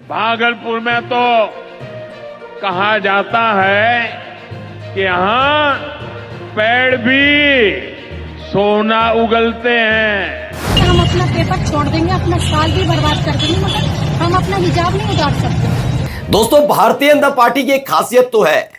भागलपुर में तो कहा जाता है कि यहाँ पेड़ भी सोना उगलते हैं। हम अपना पेपर छोड़ देंगे, अपना साल भी बर्बाद कर देंगे, मगर हम अपना हिजाब नहीं उतार सकते। दोस्तों, भारतीय जनता पार्टी की एक खासियत तो है,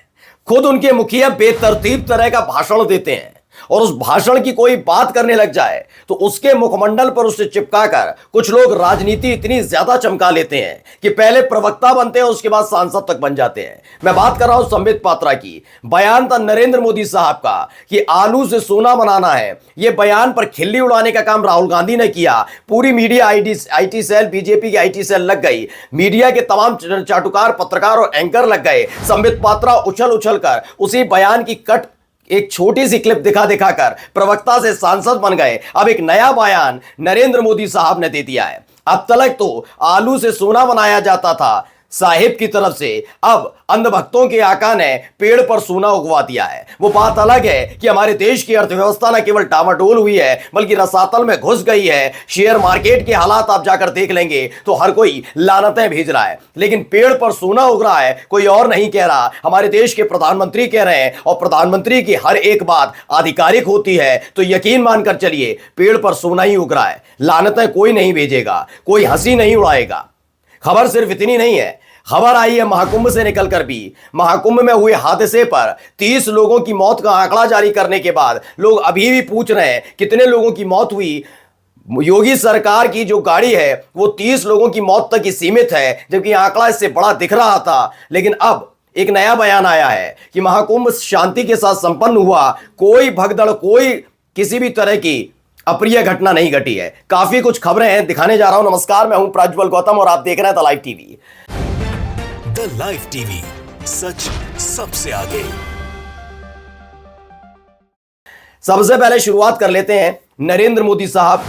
खुद उनके मुखिया बेतरतीब तरह का भाषण देते हैं और उस भाषण की कोई बात करने लग जाए तो उसके मुखमंडल पर उसे चिपकाकर कुछ लोग राजनीति इतनी ज्यादा चमका लेते हैं कि पहले प्रवक्ता बनते हैं, उसके बाद सांसद तक बन जाते हैं। मैं बात कर रहा हूं संबित पात्रा की। बयान था नरेंद्र मोदी साहब का कि आलू से सोना बनाना है। यह बयान पर खिल्ली उड़ाने का काम राहुल गांधी ने किया। पूरी मीडिया आईटी सेल, बीजेपी की आईटी सेल लग गई। मीडिया के तमाम चाटुकार, पत्रकार और एंकर लग गए। संबित पात्रा उछल उछल कर उसी बयान की एक छोटी सी क्लिप दिखा दिखाकर प्रवक्ता से सांसद बन गए। अब एक नया बयान नरेंद्र मोदी साहब ने दे दिया है। अब तक तो आलू से सोना बनाया जाता था साहिब की तरफ से, अब अंधभक्तों के आका ने पेड़ पर सोना उगवा दिया है। वो बात अलग है कि हमारे देश की अर्थव्यवस्था न केवल डामाडोल हुई है बल्कि रसातल में घुस गई है। शेयर मार्केट के हालात आप जाकर देख लेंगे तो हर कोई लानतें भेज रहा है, लेकिन पेड़ पर सोना उग रहा है कोई और नहीं कह रहा, हमारे देश के प्रधानमंत्री कह रहे हैं। और प्रधानमंत्री की हर एक बात आधिकारिक होती है तो यकीन मानकर चलिए पेड़ पर सोना ही उग रहा है। लानतें कोई नहीं भेजेगा, कोई हंसी नहीं उड़ाएगा। खबर सिर्फ इतनी नहीं है, खबर आई है महाकुंभ से निकलकर भी। महाकुंभ में हुए हादसे पर 30 लोगों की मौत का आंकड़ा जारी करने के बाद लोग अभी भी पूछ रहे हैं कितने लोगों की मौत हुई। योगी सरकार की जो गाड़ी है वो 30 लोगों की मौत तक ही सीमित है, जबकि आंकड़ा इससे बड़ा दिख रहा था। लेकिन अब एक नया बयान आया है कि महाकुंभ शांति के साथ संपन्न हुआ, कोई भगदड़, कोई किसी भी तरह की अप्रिय घटना नहीं घटी है। काफी कुछ खबरें हैं, दिखाने जा रहा हूं। नमस्कार, मैं हूं प्रज्वल गौतम और आप देख रहे हैं the live TV. The live TV, सच सबसे आगे। सबसे पहले शुरुआत कर लेते हैं। नरेंद्र मोदी साहब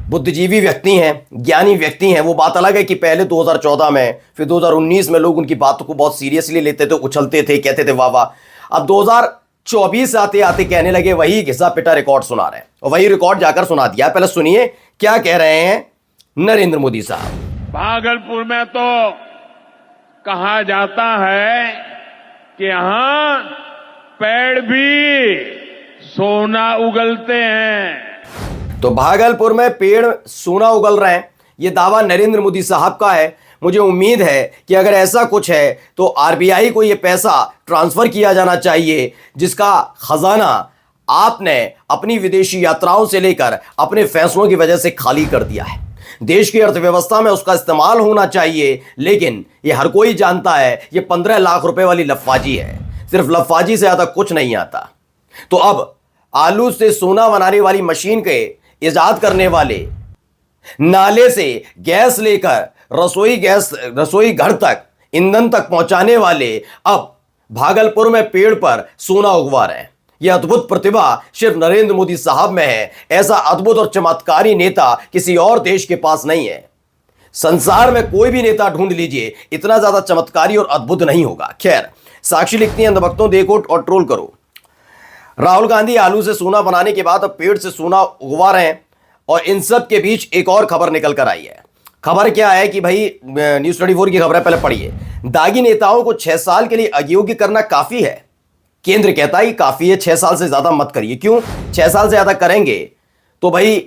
बुद्धिजीवी व्यक्ति हैं, ज्ञानी व्यक्ति हैं। वो बात अलग है कि पहले 2014 में, फिर 2019 में लोग उनकी बातों को बहुत सीरियसली लेते थे, उछलते थे, कहते थे वाह वाह। अब 2024 आते आते कहने लगे वही घिसा पिटा रिकॉर्ड सुना रहे हैं और वही रिकॉर्ड जाकर सुना दिया। पहले सुनिए क्या कह रहे हैं नरेंद्र मोदी साहब। भागलपुर में तो कहा जाता है कि यहाँ पेड़ भी सोना उगलते हैं। तो भागलपुर में पेड़ सोना उगल रहे हैं, यह दावा नरेंद्र मोदी साहब का है। मुझे उम्मीद है कि अगर ऐसा कुछ है तो आरबीआई को यह पैसा ट्रांसफर किया जाना चाहिए जिसका खजाना आपने अपनी विदेशी यात्राओं से लेकर अपने फैसलों की वजह से खाली कर दिया है। देश की अर्थव्यवस्था में उसका इस्तेमाल होना चाहिए, लेकिन यह हर कोई जानता है यह 15 लाख रुपए वाली लफाजी है। सिर्फ लफाजी से ज्यादा कुछ नहीं आता। तो अब आलू से सोना बनाने वाली मशीन के इजाद करने वाले, नाले से गैस लेकर रसोई घर तक, ईंधन तक पहुंचाने वाले अब भागलपुर में पेड़ पर सोना उगवा रहे हैं। यह अद्भुत प्रतिभा सिर्फ नरेंद्र मोदी साहब में है। ऐसा अद्भुत और चमत्कारी नेता किसी और देश के पास नहीं है। संसार में कोई भी नेता ढूंढ लीजिए, इतना ज्यादा चमत्कारी और अद्भुत नहीं होगा। खैर, साक्षी लिखती है अंधभक्तों देखो और ट्रोल करो। राहुल गांधी आलू से सोना बनाने के बाद अब पेड़ से सोना उगवा रहे हैं और इन सब के बीच एक और खबर निकल कर आई है। खबर क्या है कि भाई न्यूज़ 24 की खबर है, पहले पढ़िए। दागी नेताओं को 6 साल के लिए अयोग्य करना काफी है। केंद्र कहता है कि काफी है, 6 साल से ज्यादा मत करिए। क्यों? 6 साल से ज्यादा करेंगे तो भाई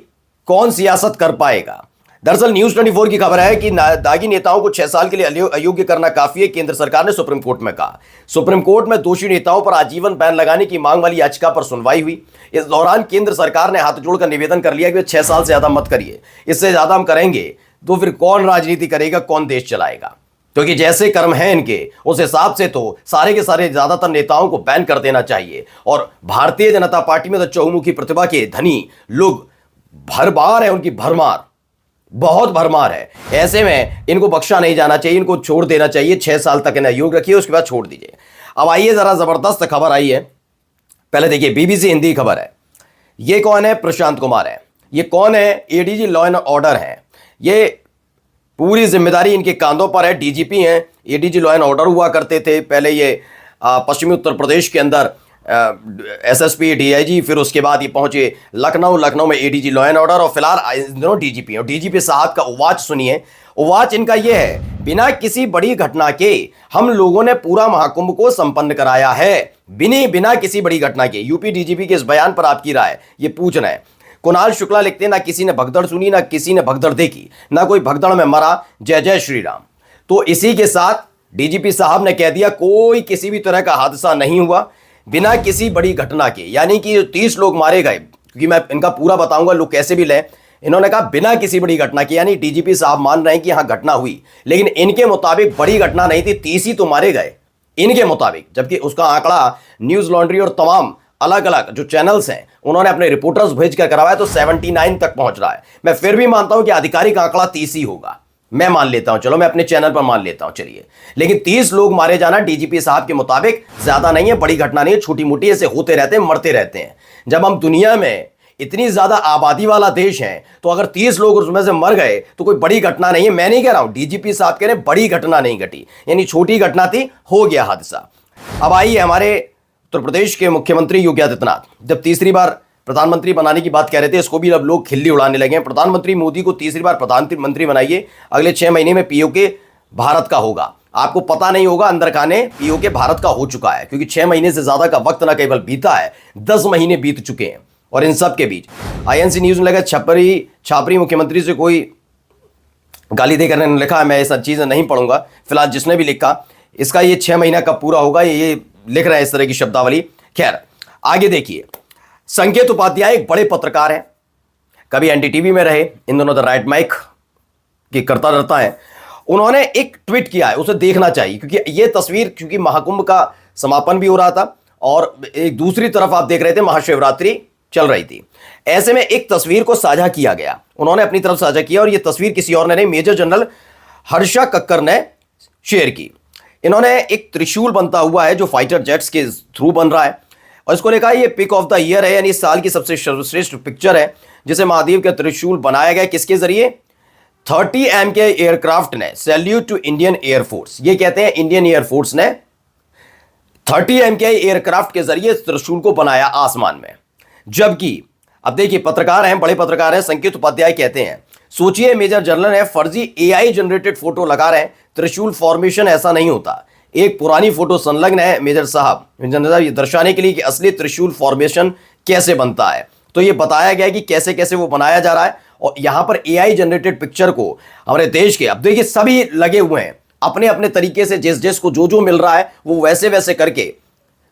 कौन सियासत कर पाएगा। दरअसल न्यूज़ 24 की खबर है कि दागी नेताओं को 6 साल के लिए अयोग्य करना काफी है, केंद्र सरकार ने सुप्रीम कोर्ट में कहा। सुप्रीम कोर्ट में दोषी नेताओं पर आजीवन बैन लगाने की मांग वाली याचिका पर सुनवाई हुई। इस दौरान केंद्र सरकार ने हाथ जोड़कर निवेदन कर लिया कि 6 साल से ज्यादा मत करिए। इससे ज्यादा हम करेंगे तो फिर कौन राजनीति करेगा, कौन देश चलाएगा। क्योंकि जैसे कर्म हैं इनके, उस हिसाब से तो सारे के सारे ज्यादातर नेताओं को बैन कर देना चाहिए। और भारतीय जनता पार्टी में तो चहुमुखी प्रतिभा के धनी लोग भरमार है, उनकी भरमार, बहुत भरमार है। ऐसे में इनको बख्शा नहीं जाना चाहिए, इनको छोड़ देना चाहिए। 6 साल तक इन्हें योग रखिए, उसके बाद छोड़ दीजिए। अब आइए जरा जबरदस्त खबर आई है। पहले देखिए, बीबीसी हिंदी खबर है। ये कौन है? प्रशांत कुमार है। ये कौन है? एडीजी लॉ एंड ऑर्डर है। ये पूरी जिम्मेदारी इनके कांधों पर है। डीजीपी हैं, एडीजी लॉ एंड ऑर्डर हुआ करते थे पहले। ये पश्चिमी उत्तर प्रदेश के अंदर एसएसपी, डीआईजी, फिर उसके बाद ये पहुंचे लखनऊ में एडीजी लॉ एंड ऑर्डर, और फिलहाल इन दोनों डीजीपी हैं। डीजीपी साहब का वाच सुनिए उवाच इनका यह है, बिना किसी बड़ी घटना के हम लोगों ने पूरा महाकुंभ को संपन्न कराया है। बिना किसी बड़ी घटना के। यूपी डीजीपी के इस बयान पर आपकी राय, ये पूछ रहे हैं। कुणाल शुक्ला लिखते हैं, ना किसी ने भगदड़ सुनी, ना किसी ने भगदड़ देखी, ना कोई भगदड़ में मरा, जय जय श्री राम। तो इसी के साथ डीजीपी साहब ने कह दिया कोई किसी भी तरह का हादसा नहीं हुआ बिना किसी बड़ी घटना के, यानी कि 30 लोग मारे गए, क्योंकि मैं इनका पूरा बताऊंगा लोग कैसे भी लें। इन्होंने कहा बिना किसी बड़ी घटना के, यानी डीजीपी साहब मान रहे हैं कि यहां घटना हुई, लेकिन इनके मुताबिक बड़ी घटना नहीं थी, 30 ही तो मारे गए इनके मुताबिक। जबकि उसका आंकड़ा न्यूज लॉन्ड्री और तमाम अलग अलग जो चैनल्स हैं उन्होंने अपने रिपोर्टर्स भेजकर करवाया तो 79 तक पहुंच रहा है। मैं फिर भी मानता हूं कि आधिकारिक आंकड़ा 30 ही होगा, मैं मान लेता हूं, चलो मैं अपने चैनल पर मान लेता हूं, चलिए। लेकिन 30 लोग मारे जाना डीजीपी साहब के मुताबिक ज्यादा नहीं है, बड़ी घटना नहीं है, छोटी मोटी ऐसे होते रहते हैं, मरते रहते हैं। जब हम दुनिया में इतनी ज्यादा आबादी वाला देश है तो अगर 30 लोग उसमें से मर गए तो कोई बड़ी घटना नहीं है। मैं नहीं कह रहा हूं, डीजीपी साहब कह रहे हैं बड़ी घटना नहीं घटी, यानी छोटी घटना थी, हो गया हादसा। अब आइए, हमारे उत्तर प्रदेश के मुख्यमंत्री योगी आदित्यनाथ जब तीसरी बार प्रधानमंत्री बनाने की बात कह रहे थे, इसको भी अब लोग खिल्ली उड़ाने लगे हैं। प्रधानमंत्री मोदी को तीसरी बार प्रधानमंत्री बनाइए, अगले 6 महीने में पीओके भारत का होगा। आपको पता नहीं होगा, अंदर खाने पीओके भारत का हो चुका है, क्योंकि 6 महीने से ज्यादा का वक्त न केवल बीता है, 10 महीने बीत चुके हैं। और इन सब के बीच आईएनसी न्यूज में लगा छापरी मुख्यमंत्री से कोई गाली देकर लिखा है, मैं ये सब चीजें नहीं पढ़ूंगा फिलहाल, जिसने भी लिखा इसका ये 6 महीना कब पूरा होगा ये लिख रहा है इस तरह की शब्दावली। खैर आगे देखिए, संकेत उपाध्याय एक बड़े पत्रकार हैं, कभी एनडीटीवी में रहे, इन दोनों द राइट माइक की करता रहता है। उन्होंने एक ट्वीट किया है, उसे देखना चाहिए, क्योंकि ये तस्वीर, क्योंकि महाकुंभ का समापन भी हो रहा था और एक दूसरी तरफ आप देख रहे थे महाशिवरात्रि चल रही थी, ऐसे में एक तस्वीर को साझा किया गया, उन्होंने अपनी तरफ साझा किया और यह तस्वीर किसी और ने नहीं, मेजर जनरल हर्षा कक्कर ने शेयर की। इन्होंने एक त्रिशूल बनता हुआ है जो फाइटर जेट्स के थ्रू बन रहा है और इसको लिखा है ये पिक ऑफ द ईयर है, यानी इस साल की सबसे सर्वश्रेष्ठ पिक्चर है, जिसे महादेव का त्रिशूल बनाया गया। किसके जरिए? 30 M के एयरक्राफ्ट ने। सैल्यूट टू इंडियन एयरफोर्स, ये कहते हैं इंडियन एयरफोर्स ने 30 M के एयरक्राफ्ट के जरिए त्रिशूल को बनाया आसमान में। जबकि अब देखिए, पत्रकार हैं, बड़े पत्रकार हैं, संकेत उपाध्याय कहते हैं, सोचिए मेजर जनरल है, फर्जी AI जनरेटेड फोटो लगा रहे हैं, त्रिशूल फॉर्मेशन ऐसा नहीं होता। एक पुरानी फोटो संलग्न है मेजर साहब ये दर्शाने के लिए कि असली त्रिशूल फॉर्मेशन कैसे बनता है। तो ये बताया गया कि कैसे कैसे वो बनाया जा रहा है और यहां पर AI जनरेटेड पिक्चर को हमारे देश के, अब देखिए सभी लगे हुए हैं अपने अपने तरीके से, जिस को जो मिल रहा है वो वैसे वैसे करके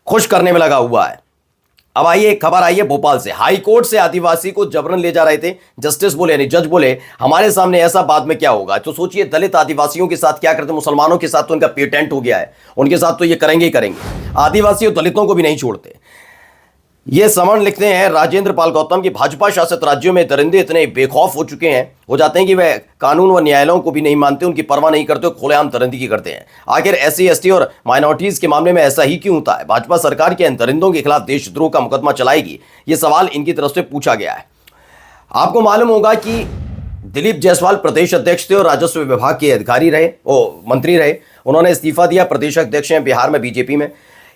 खुश करने में लगा हुआ है। अब आइए, एक खबर आई है भोपाल से, हाई कोर्ट से आदिवासी को जबरन ले जा रहे थे, जस्टिस बोले यानी जज बोले हमारे सामने ऐसा बाद में क्या होगा। तो सोचिए दलित आदिवासियों के साथ क्या करते, मुसलमानों के साथ तो इनका पेटेंट हो गया है, उनके साथ तो ये करेंगे ही करेंगे, आदिवासी और दलितों को भी नहीं छोड़ते। ये समन लिखते हैं राजेंद्र पाल गौतम की, भाजपा शासित राज्यों में दरिंदे इतने बेखौफ हो चुके हैं, हो जाते हैं कि वह कानून व न्यायालयों को भी नहीं मानते, उनकी परवाह नहीं करते, खुलेआम दरिंदगी करते हैं। आखिर SC ST और माइनॉरिटीज के मामले में ऐसा ही क्यों होता है? भाजपा सरकार के इन दरिंदों के खिलाफ देशद्रोह का मुकदमा चलाएगी, ये सवाल इनकी तरफ से पूछा गया है। आपको मालूम होगा कि दिलीप जायसवाल प्रदेश अध्यक्ष थे और राजस्व विभाग के अधिकारी रहे, मंत्री रहे, उन्होंने इस्तीफा दिया, प्रदेश अध्यक्ष हैं बिहार में बीजेपी में।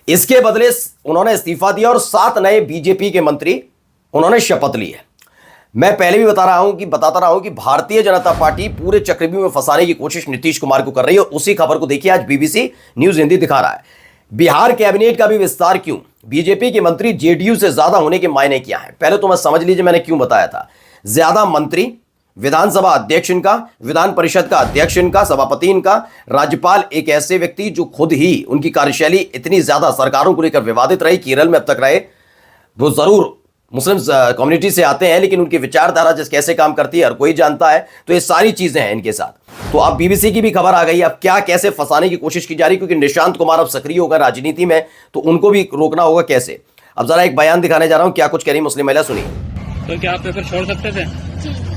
इसके बदले उन्होंने इस्तीफा दिया और 7 नए बीजेपी के मंत्री उन्होंने शपथ ली है। मैं पहले भी बताता रहा हूं कि भारतीय जनता पार्टी पूरे चक्रव्यूह में फंसाने की कोशिश नीतीश कुमार को कर रही है। उसी खबर को देखिए, आज BBC न्यूज हिंदी दिखा रहा है, बिहार कैबिनेट का भी विस्तार क्यों, बीजेपी के मंत्री JDU से ज्यादा होने के मायने क्या है। पहले तो मैं समझ लीजिए मैंने क्यों बताया था। ज्यादा मंत्री, विधानसभा अध्यक्ष इनका, विधान परिषद का अध्यक्ष इनका, सभापति इनका, राज्यपाल एक ऐसे व्यक्ति जो खुद ही उनकी कार्यशैली इतनी ज्यादा सरकारों को लेकर विवादित रही, केरल में अब तक रहे, वो जरूर मुस्लिम कम्युनिटी से आते हैं लेकिन उनकी विचारधारा जिस कैसे काम करती है हर कोई जानता है। तो ये सारी चीजें हैं इनके साथ। तो अब BBC की भी खबर आ गई, अब क्या कैसे फंसाने की कोशिश की जा रही, क्योंकि निशांत कुमार अब सक्रिय होगा राजनीति में, तो उनको भी रोकना होगा कैसे। अब जरा एक बयान दिखाने जा रहा हूं, क्या कुछ कह रही मुस्लिम महिला, सुनिए। तो क्या आप पेपर छोड़ सकते थे?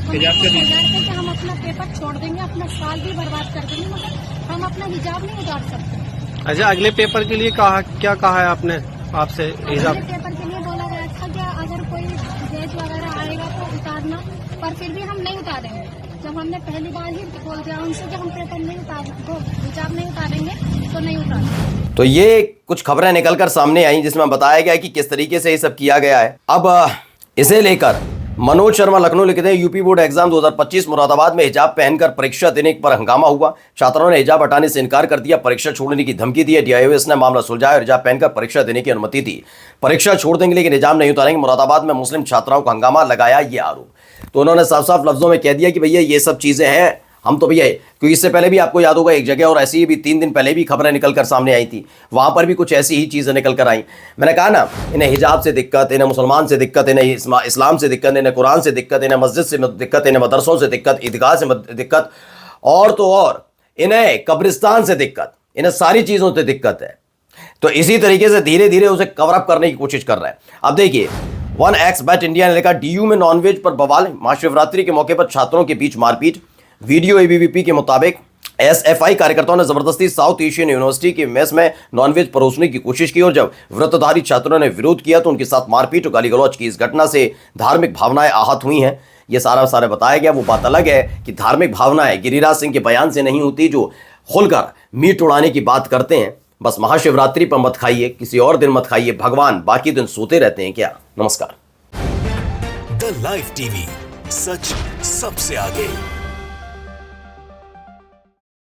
हिजाब के लिए कि हम अपना पेपर छोड़ देंगे, अपना साल भी बर्बाद कर देंगे, मगर हम अपना हिजाब नहीं उतार सकते। अच्छा, अगले पेपर के लिए क्या कहा है आपने आपसे? हिजाब पेपर के लिए बोला गया था कि अगर कोई जज वगैरह आएगा तो उतारना, पर फिर भी हम नहीं उतारेंगे। जब हमने पहली बार ही बोल दिया उनसे कि हम पेपर नहीं हिजाब नहीं उतारेंगे तो नहीं उतारेंगे। तो ये कुछ खबरें निकलकर सामने आई जिसमें बताया गया कि किस तरीके से ये सब किया गया है। अब इसे लेकर मनोज शर्मा लखनऊ लिखते हैं, यूपी बोर्ड एग्जाम 2025 मुरादाबाद में हिजाब पहनकर परीक्षा देने पर हंगामा हुआ। छात्रों ने हिजाब हटाने से इनकार कर दिया, परीक्षा छोड़ने की धमकी दी है। डीआईओएस ने मामला सुलझाया और हिजाब पहनकर परीक्षा देने की अनुमति दी। परीक्षा छोड़ देंगे लेकिन हिजाब नहीं उतारेंगे। मुरादाबाद में मुस्लिम छात्राओं का हंगामा, लगाया ये आरोप। तो उन्होंने साफ साफ लफ्जों में कह दिया कि भैया ये सब चीजें हैं, हम तो भैया, क्योंकि इससे पहले भी आपको याद होगा एक जगह और ऐसी ही भी 3 दिन पहले भी खबरें निकल कर सामने आई थी, वहां पर भी कुछ ऐसी ही चीजें निकल कर आई। मैंने कहा ना, इन्हें हिजाब से दिक्कत, इन्हें मुसलमान से दिक्कत, इन्हें इस्लाम से दिक्कत, इन्हें कुरान से दिक्कत, इन्हें मस्जिद से दिक्कत, इन्हें मदरसों से दिक्कत, ईदगाह से दिक्कत, और तो और इन्हें कब्रिस्तान से दिक्कत, इन्हें सारी चीजों से दिक्कत है। तो इसी तरीके से धीरे धीरे उसे कवर अप करने की कोशिश कर रहा है। अब देखिए, 1xBet इंडिया ने लिखा, डीयू में नॉनवेज पर बवाल, महाशिवरात्रि के मौके पर छात्रों के बीच मारपीट। वीडियो एबीवीपी के मुताबिक एसएफआई कार्यकर्ताओं ने जबरदस्ती साउथ एशियन यूनिवर्सिटी के मेस में नॉनवेज परोसने की कोशिश की और जब व्रतधारी छात्रों ने विरोध किया तो उनके साथ मारपीट और गाली गलौज की। इस घटना से धार्मिक भावनाएं आहत हुई हैं। ये सारा बताया गया। वो बात अलग है कि धार्मिक भावनाएं गिरिराज सिंह के बयान से नहीं होती, जो खुलकर मीट उड़ाने की बात करते हैं। बस महाशिवरात्रि पर मत खाइए, किसी और दिन मत खाइए, भगवान बाकी दिन सोते रहते हैं क्या? नमस्कार। द लाइव टीवी, सच सबसे आगे।